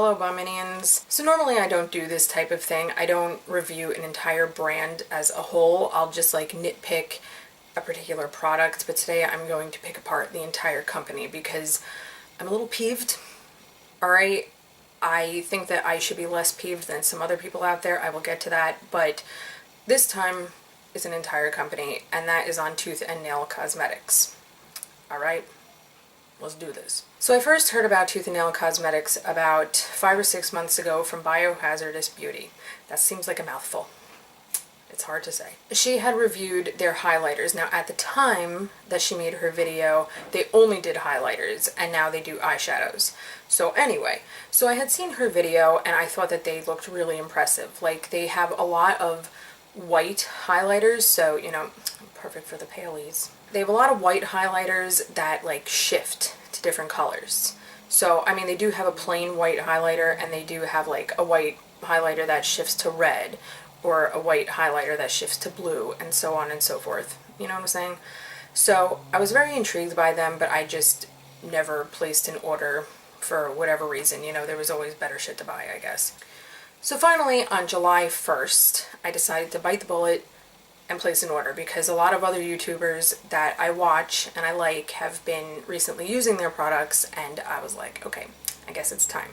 Hello Bominions. So normally I don't do this type of thing. I don't review an entire brand as a whole. I'll just like nitpick a particular product, but today I'm going to pick apart the entire company because I'm a little peeved. Alright, I think that I should be less peeved than some other people out there. I will get to that, but this time is an entire company, and that is on Tooth and Nail Cosmetics. Alright, let's do this. So I first heard about Tooth and Nail Cosmetics about 5 or 6 months ago from Biohazardous Beauty. That seems like a mouthful. It's hard to say. She had reviewed their highlighters. Now at the time that she made her video, they only did highlighters, and now they do eyeshadows. So anyway, so I had seen her video and I thought that they looked really impressive. Like, they have a lot of white highlighters, so you know, perfect for the paleys. They have a lot of white highlighters that like shift to different colors. So I mean, they do have a plain white highlighter, and they do have like a white highlighter that shifts to red, or a white highlighter that shifts to blue, and so on and so forth. You know what I'm saying? So I was very intrigued by them, but I just never placed an order for whatever reason. You know, there was always better shit to buy, I guess. So finally, on July 1st, I decided to bite the bullet and place an order, because a lot of other YouTubers that I watch and I like have been recently using their products, and I was like, okay, I guess it's time.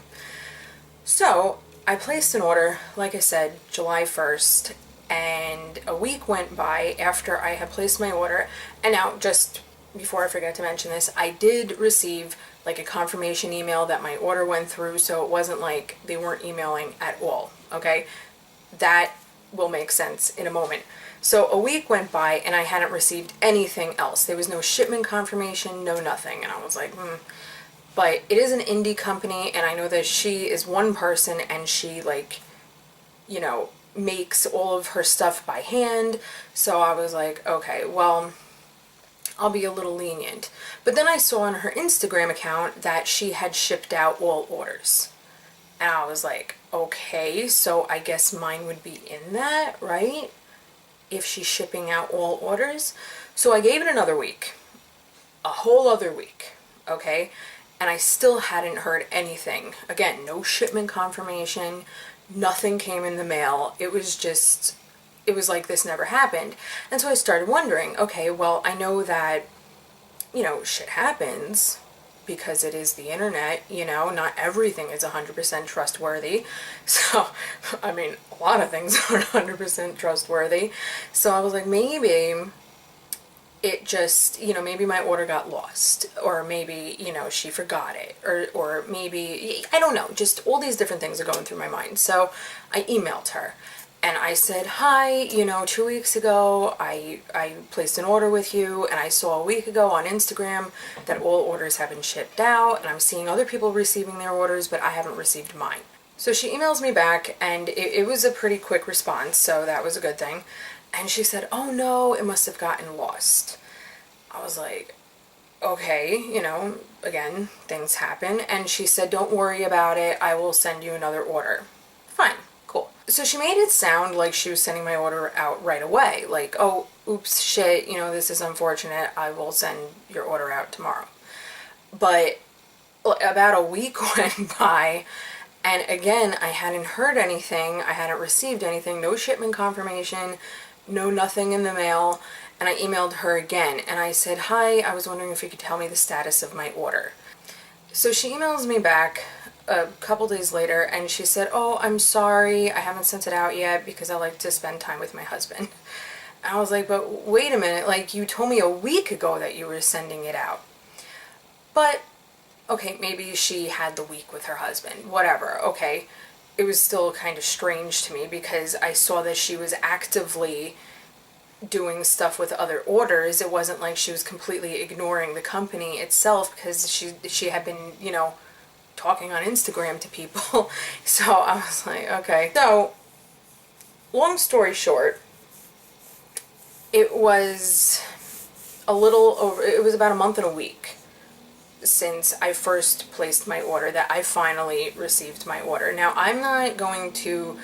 So I placed an order, like I said, July 1st, and a week went by after I had placed my order. And now, just before I forget to mention this, I did receive like a confirmation email that my order went through, so it wasn't like they weren't emailing at all, okay? That will make sense in a moment. So a week went by and I hadn't received anything else. There was no shipment confirmation, no nothing, and I was like, But it is an indie company, and I know that she is one person, and she, like, you know, makes all of her stuff by hand. So I was like, okay, well, I'll be a little lenient. But then I saw on her Instagram account that she had shipped out all orders. And I was like, okay, so I guess mine would be in that, right? If she's shipping out all orders. So I gave it another week. A whole other week, okay? And I still hadn't heard anything. Again, no shipment confirmation, nothing came in the mail. It was just, it was like this never happened. And so I started wondering, okay, well, I know that, you know, shit happens because it is the internet, you know, not everything is 100% trustworthy. So, I mean, a lot of things aren't 100% trustworthy. So I was like, maybe it just, you know, maybe my order got lost, or maybe, you know, she forgot it, or maybe, I don't know, just all these different things are going through my mind. So I emailed her and I said, hi, you know, 2 weeks ago I placed an order with you, and I saw a week ago on Instagram that all orders have been shipped out, and I'm seeing other people receiving their orders, but I haven't received mine. So she emails me back, and it was a pretty quick response, so that was a good thing. And she said, oh no, it must have gotten lost. I was like, okay, you know, again, things happen. And she said, don't worry about it, I will send you another order. Fine, cool. So she made it sound like she was sending my order out right away. Like, oh, oops, shit, you know, this is unfortunate, I will send your order out tomorrow. But about a week went by, and again, I hadn't heard anything, I hadn't received anything, no shipment confirmation, no nothing in the mail. And I emailed her again, and I said, hi, I was wondering if you could tell me the status of my order. So she emails me back a couple days later, and she said, oh, I'm sorry, I haven't sent it out yet because I like to spend time with my husband. And I was like, but wait a minute, like, you told me a week ago that you were sending it out. But, okay, maybe she had the week with her husband, whatever, okay. It was still kind of strange to me because I saw that she was actively doing stuff with other orders. It wasn't like she was completely ignoring the company itself, because she had been, you know, talking on Instagram to people. So I was like, okay. So, long story short, it was a little over, it was about a month and a week since I first placed my order that I finally received my order. Now, I'm not going to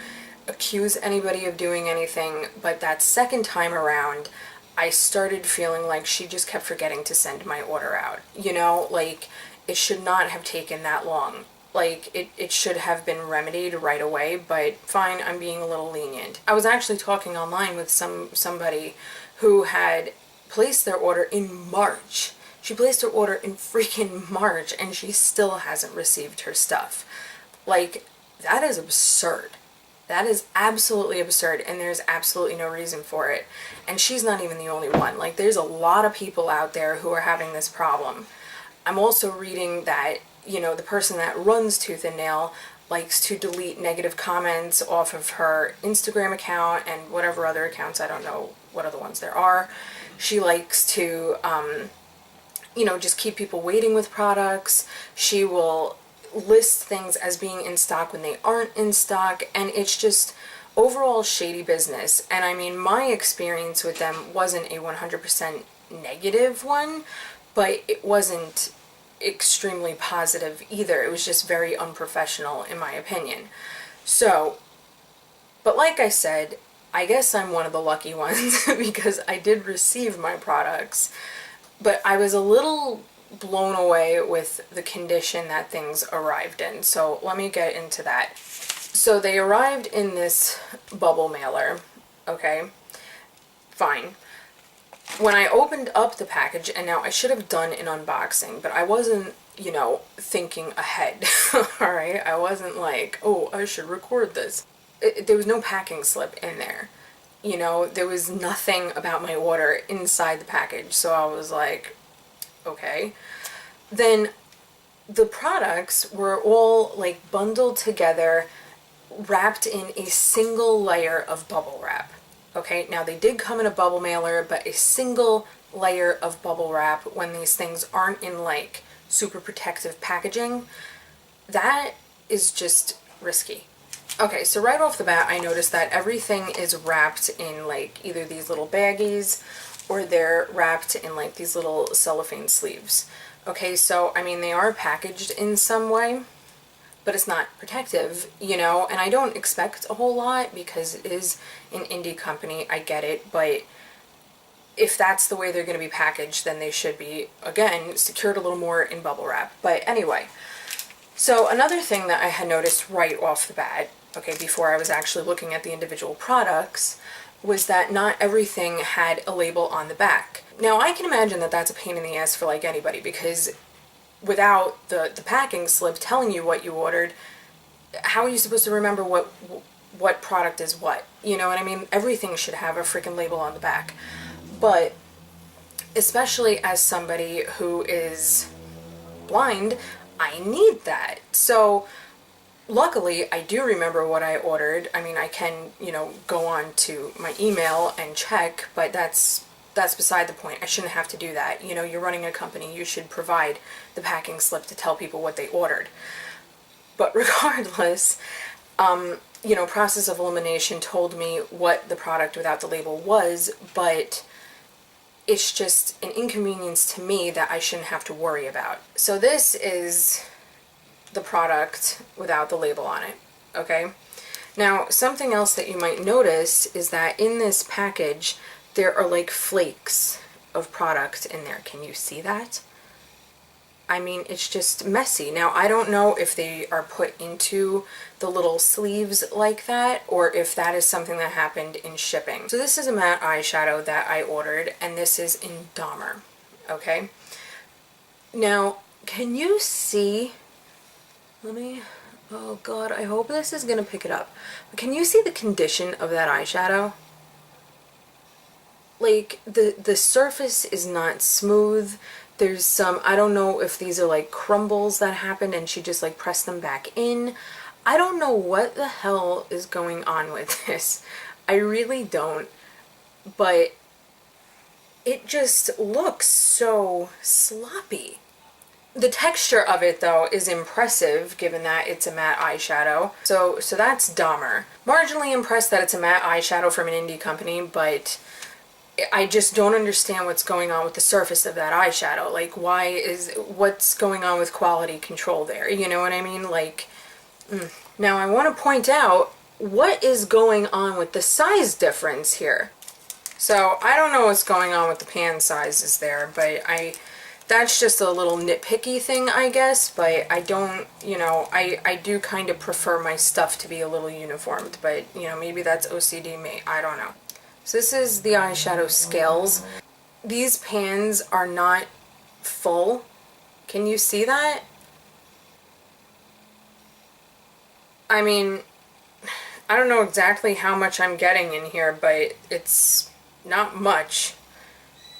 accuse anybody of doing anything, but that second time around, I started feeling like she just kept forgetting to send my order out. You know, like, it should not have taken that long. Like, it should have been remedied right away, but fine, I'm being a little lenient. I was actually talking online with somebody who had placed their order in March. She placed her order in freaking March, and she still hasn't received her stuff. Like, that is absurd. That is absolutely absurd, and there's absolutely no reason for it. And she's not even the only one. Like, there's a lot of people out there who are having this problem. I'm also reading that, you know, the person that runs Tooth and Nail likes to delete negative comments off of her Instagram account and whatever other accounts, I don't know what other ones there are. She likes to, you know, just keep people waiting with products. She will list things as being in stock when they aren't in stock, and it's just overall shady business. And I mean, my experience with them wasn't a 100% negative one, but it wasn't extremely positive either. It was just very unprofessional in my opinion. So, but like I said, I guess I'm one of the lucky ones because I did receive my products, but I was a little blown away with the condition that things arrived in. So let me get into that. So they arrived in this bubble mailer, okay, fine. When I opened up the package, and now I should have done an unboxing, but I wasn't, you know, thinking ahead, alright? I wasn't like, oh, I should record this. There was no packing slip in there. You know, there was nothing about my order inside the package, so I was like, okay. Then the products were all like bundled together, wrapped in a single layer of bubble wrap. Okay, now they did come in a bubble mailer, but a single layer of bubble wrap when these things aren't in like super protective packaging, that is just risky. Okay, so right off the bat, I noticed that everything is wrapped in like either these little baggies or they're wrapped in like these little cellophane sleeves. Okay, so I mean, they are packaged in some way, but it's not protective, you know, and I don't expect a whole lot because it is an indie company, I get it, but if that's the way they're going to be packaged, then they should be, again, secured a little more in bubble wrap. But anyway, so another thing that I had noticed right off the bat, okay, before I was actually looking at the individual products, was that not everything had a label on the back. Now, I can imagine that that's a pain in the ass for like anybody, because without the packing slip telling you what you ordered, how are you supposed to remember what product is what? You know what I mean? Everything should have a freaking label on the back. But especially as somebody who is blind, I need that. So luckily, I do remember what I ordered. I mean, I can, you know, go on to my email and check, but that's beside the point. I shouldn't have to do that. You know, you're running a company, you should provide the packing slip to tell people what they ordered. But regardless, you know, process of elimination told me what the product without the label was, but it's just an inconvenience to me that I shouldn't have to worry about. So this is the product without the label on it, okay? Now, something else that you might notice is that in this package, there are like flakes of product in there. Can you see that? I mean, it's just messy. Now, I don't know if they are put into the little sleeves like that, or if that is something that happened in shipping. So this is a matte eyeshadow that I ordered, and this is in Dahmer, okay? Now, can you see, oh God, I hope this is gonna pick it up. But can you see the condition of that eyeshadow? Like, the surface is not smooth. There's some, I don't know if these are like crumbles that happened and she just like pressed them back in. I don't know what the hell is going on with this. I really don't. But it just looks so sloppy. The texture of it, though, is impressive, given that it's a matte eyeshadow. So that's Dahmer. Marginally impressed that it's a matte eyeshadow from an indie company, but I just don't understand what's going on with the surface of that eyeshadow. Like, what's going on with quality control there? You know what I mean? Like, Now I want to point out what is going on with the size difference here. So I don't know what's going on with the pan sizes there, but That's just a little nitpicky thing, I guess, but I don't, you know, I do kind of prefer my stuff to be a little uniformed, but, you know, maybe that's OCD me, I don't know. So this is the eyeshadow scales. These pans are not full. Can you see that? I mean, I don't know exactly how much I'm getting in here, but it's not much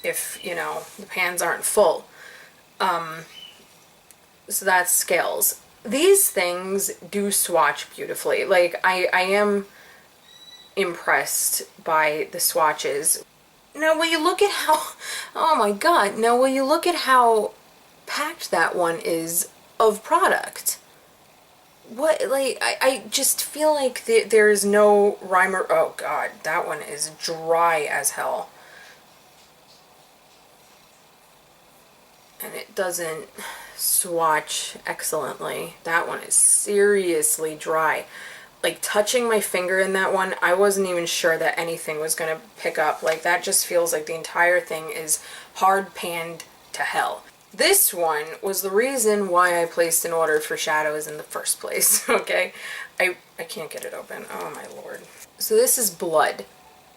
if, you know, the pans aren't full. So that's scales. These things do swatch beautifully. Like, I am impressed by the swatches. Now, will you look at how, oh my god, now will you look at how packed that one is of product? What, like, I just feel like there is no rhyme or, oh god, that one is dry as hell. And it doesn't swatch excellently. That one is seriously dry. Like, touching my finger in that one, I wasn't even sure that anything was gonna pick up. Like, that just feels like the entire thing is hard panned to hell. This one was the reason why I placed an order for shadows in the first place, okay? I can't get it open, oh my lord. So this is Blood.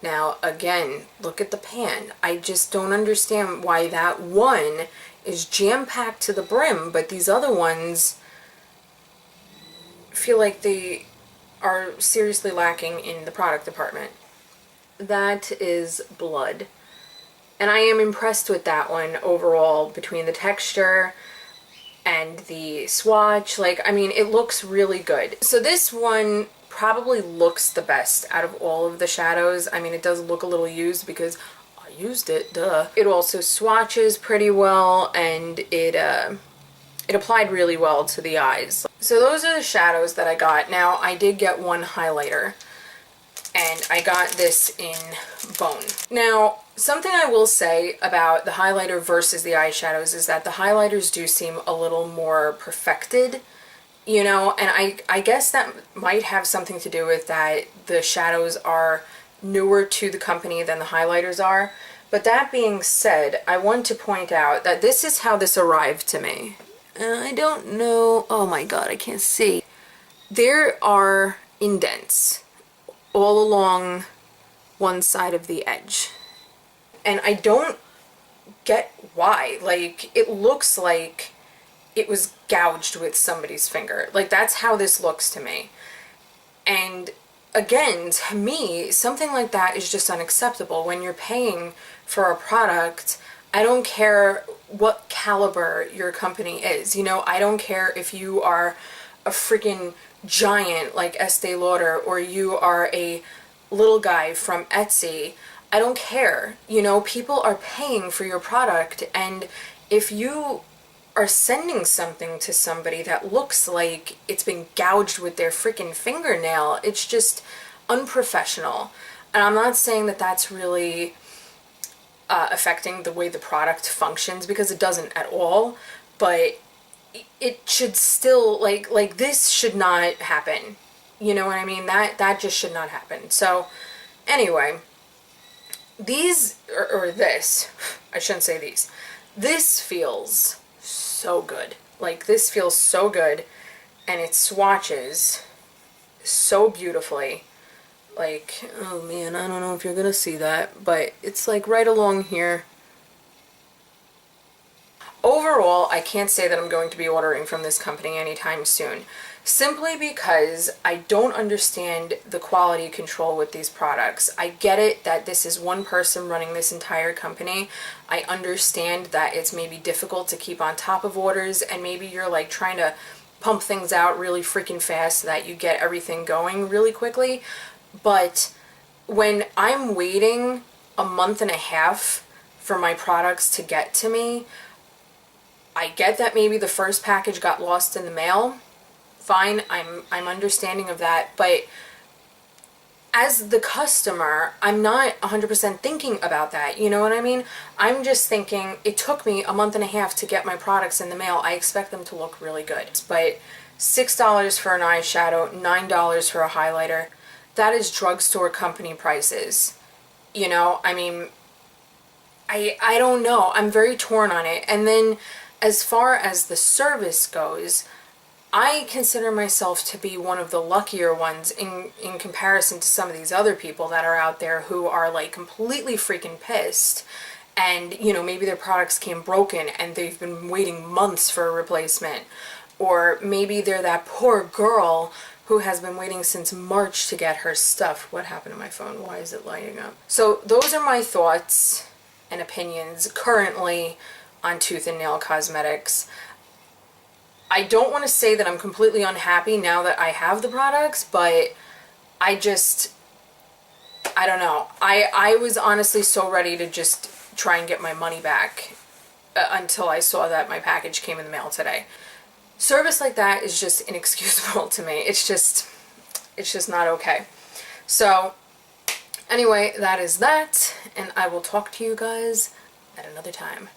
Now, again, look at the pan. I just don't understand why that one is jam-packed to the brim, but these other ones feel like they are seriously lacking in the product department. That is Blood. And I am impressed with that one overall, between the texture and the swatch. Like, I mean, it looks really good. So this one probably looks the best out of all of the shadows. I mean, it does look a little used because I used it, duh. It also swatches pretty well, and it applied really well to the eyes. So those are the shadows that I got. Now, I did get one highlighter, and I got this in Bone. Now, something I will say about the highlighter versus the eyeshadows is that the highlighters do seem a little more perfected, you know, and I guess that might have something to do with that the shadows are newer to the company than the highlighters are. But that being said, I want to point out that this is how this arrived to me. I don't know, oh my god, I can't see. There are indents all along one side of the edge. And I don't get why. Like, it looks like it was gouged with somebody's finger. Like, that's how this looks to me. And again, to me, something like that is just unacceptable. When you're paying for a product, I don't care what caliber your company is. You know, I don't care if you are a freaking giant like Estee Lauder or you are a little guy from Etsy. I don't care. You know, people are paying for your product, and if you are sending something to somebody that looks like it's been gouged with their freaking fingernail, it's just unprofessional. And I'm not saying that that's really affecting the way the product functions, because it doesn't at all, but it should still, like this should not happen. You know what I mean? That just should not happen. So anyway, these, or this, I shouldn't say these, this feels so good. Like, this feels so good, and it swatches so beautifully. Like, oh man, I don't know if you're gonna see that, but it's like right along here. Overall, I can't say that I'm going to be ordering from this company anytime soon, simply because I don't understand the quality control with these products. I get it that this is one person running this entire company. I understand that it's maybe difficult to keep on top of orders, and maybe you're like trying to pump things out really freaking fast so that you get everything going really quickly. But when I'm waiting a month and a half for my products to get to me, I get that maybe the first package got lost in the mail. Fine, I'm understanding of that, but as the customer, I'm not 100% thinking about that, you know what I mean? I'm just thinking, it took me a month and a half to get my products in the mail. I expect them to look really good. But $6 for an eyeshadow, $9 for a highlighter, that is drugstore company prices. You know, I mean, I don't know. I'm very torn on it. And then as far as the service goes, I consider myself to be one of the luckier ones in comparison to some of these other people that are out there who are like completely freaking pissed. And, you know, maybe their products came broken and they've been waiting months for a replacement. Or maybe they're that poor girl who has been waiting since March to get her stuff. What happened to my phone? Why is it lighting up? So those are my thoughts and opinions currently on tooth and nail cosmetics. I don't want to say that I'm completely unhappy now that I have the products, but I don't know. I was honestly so ready to just try and get my money back until I saw that my package came in the mail today. Service like that is just inexcusable to me. It's just not okay. So anyway, that is that, and I will talk to you guys at another time.